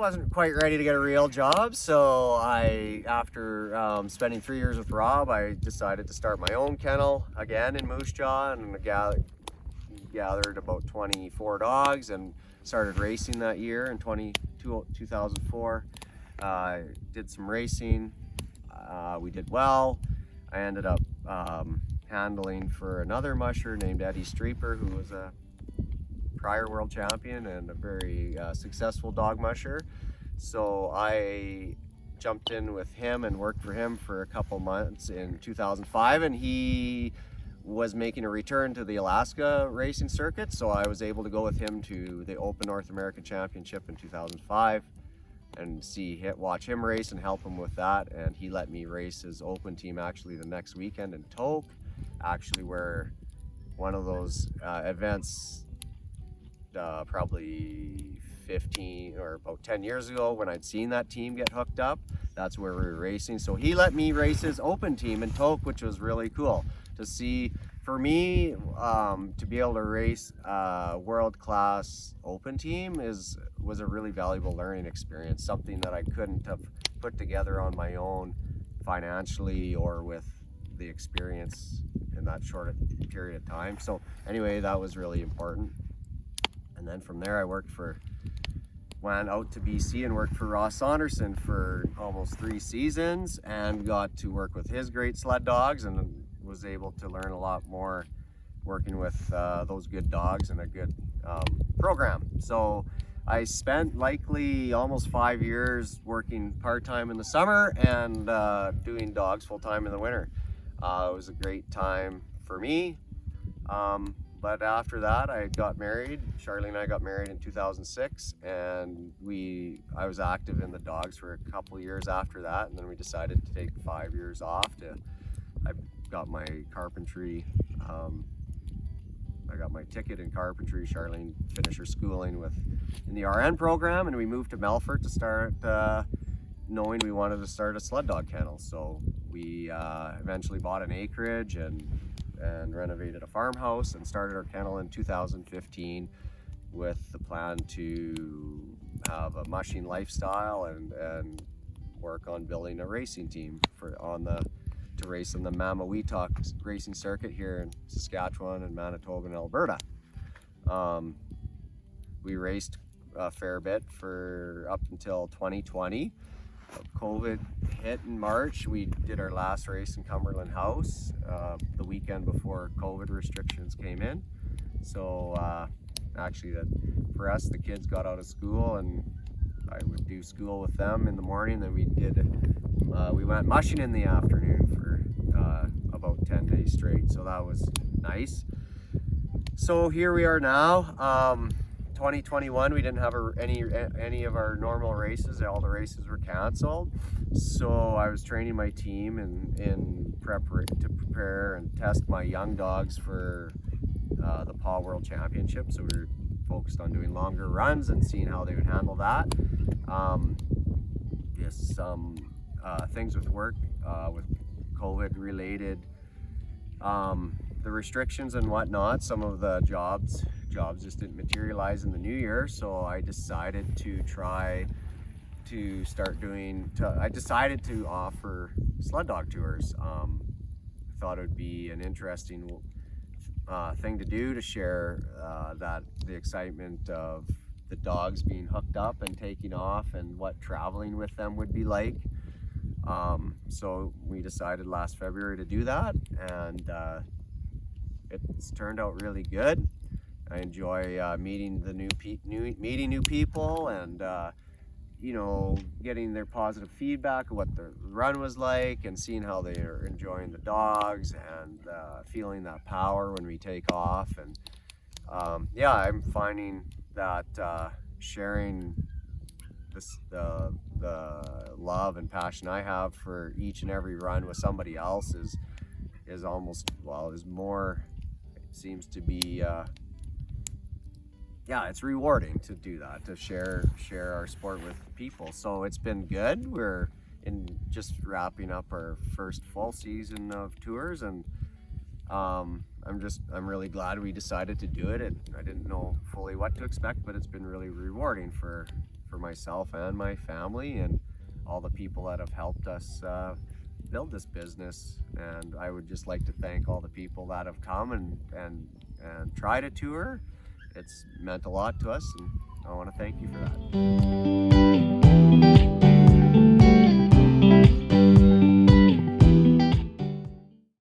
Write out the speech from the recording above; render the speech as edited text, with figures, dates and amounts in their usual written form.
wasn't quite ready to get a real job, so after spending 3 years with Rob, I decided to start my own kennel again in Moose Jaw, and gathered about 24 dogs and started racing that year in 2004. Did some racing. We did well. I ended up handling for another musher named Eddie Streeper, who was a prior world champion and a very successful dog musher. So I jumped in with him and worked for him for a couple months in 2005, and he was making a return to the Alaska racing circuit, so I was able to go with him to the Open North American Championship in 2005 and watch him race and help him with that. And he let me race his open team actually the next weekend in Tok, actually where one of those events probably 15 or about 10 years ago when I'd seen that team get hooked up. That's where we were racing. So he let me race his open team in Tok, which was really cool to see. For me, to be able to race a world-class open team was a really valuable learning experience, something that I couldn't have put together on my own financially or with the experience in that short period of time. So anyway, that was really important. And then from there, went out to BC and worked for Ross Saunderson for almost 3 seasons and got to work with his great sled dogs and was able to learn a lot more working with those good dogs and a good program. So I spent likely almost 5 years working part-time in the summer and doing dogs full-time in the winter. It was a great time for me. But after that, I got married. Charlene and I got married in 2006, and I was active in the dogs for a couple years after that, and then we decided to take 5 years off. I got my carpentry. I got my ticket in carpentry. Charlene finished her schooling in the RN program, and we moved to Melfort to start knowing we wanted to start a sled dog kennel. So we eventually bought an acreage and renovated a farmhouse and started our kennel in 2015 with the plan to have a mushing lifestyle and work on building a racing team to race in the Mamaweetok racing circuit here in Saskatchewan and Manitoba and Alberta. We raced a fair bit for up until 2020. COVID hit in March. We did our last race in Cumberland House the weekend before COVID restrictions came in. So actually, for us, the kids got out of school and I would do school with them in the morning. Then we went mushing in the afternoon for about 10 days straight. So that was nice. So here we are now. 2021, we didn't have any of our normal races. All the races were canceled. So I was training my team to prepare and test my young dogs for the PAW World Championship. So we were focused on doing longer runs and seeing how they would handle that. Some things with work, with COVID related, the restrictions and whatnot. Some of the jobs just didn't materialize in the new year, so I decided to offer sled dog tours. I thought it would be an interesting thing to do, to share the excitement of the dogs being hooked up and taking off and what traveling with them would be like. So we decided last February to do that, and it's turned out really good. I enjoy meeting new people and getting their positive feedback of what the run was like and seeing how they are enjoying the dogs and feeling that power when we take off. And I'm finding that sharing the love and passion I have for each and every run with somebody else is more, it seems to be it's rewarding to do that, to share our sport with people. So it's been good. We're just wrapping up our first full season of tours, and I'm really glad we decided to do it. I didn't know fully what to expect, but it's been really rewarding for for myself and my family and all the people that have helped us build this business. And I would just like to thank all the people that have come and tried a tour. It's meant a lot to us, and I want to thank you for that.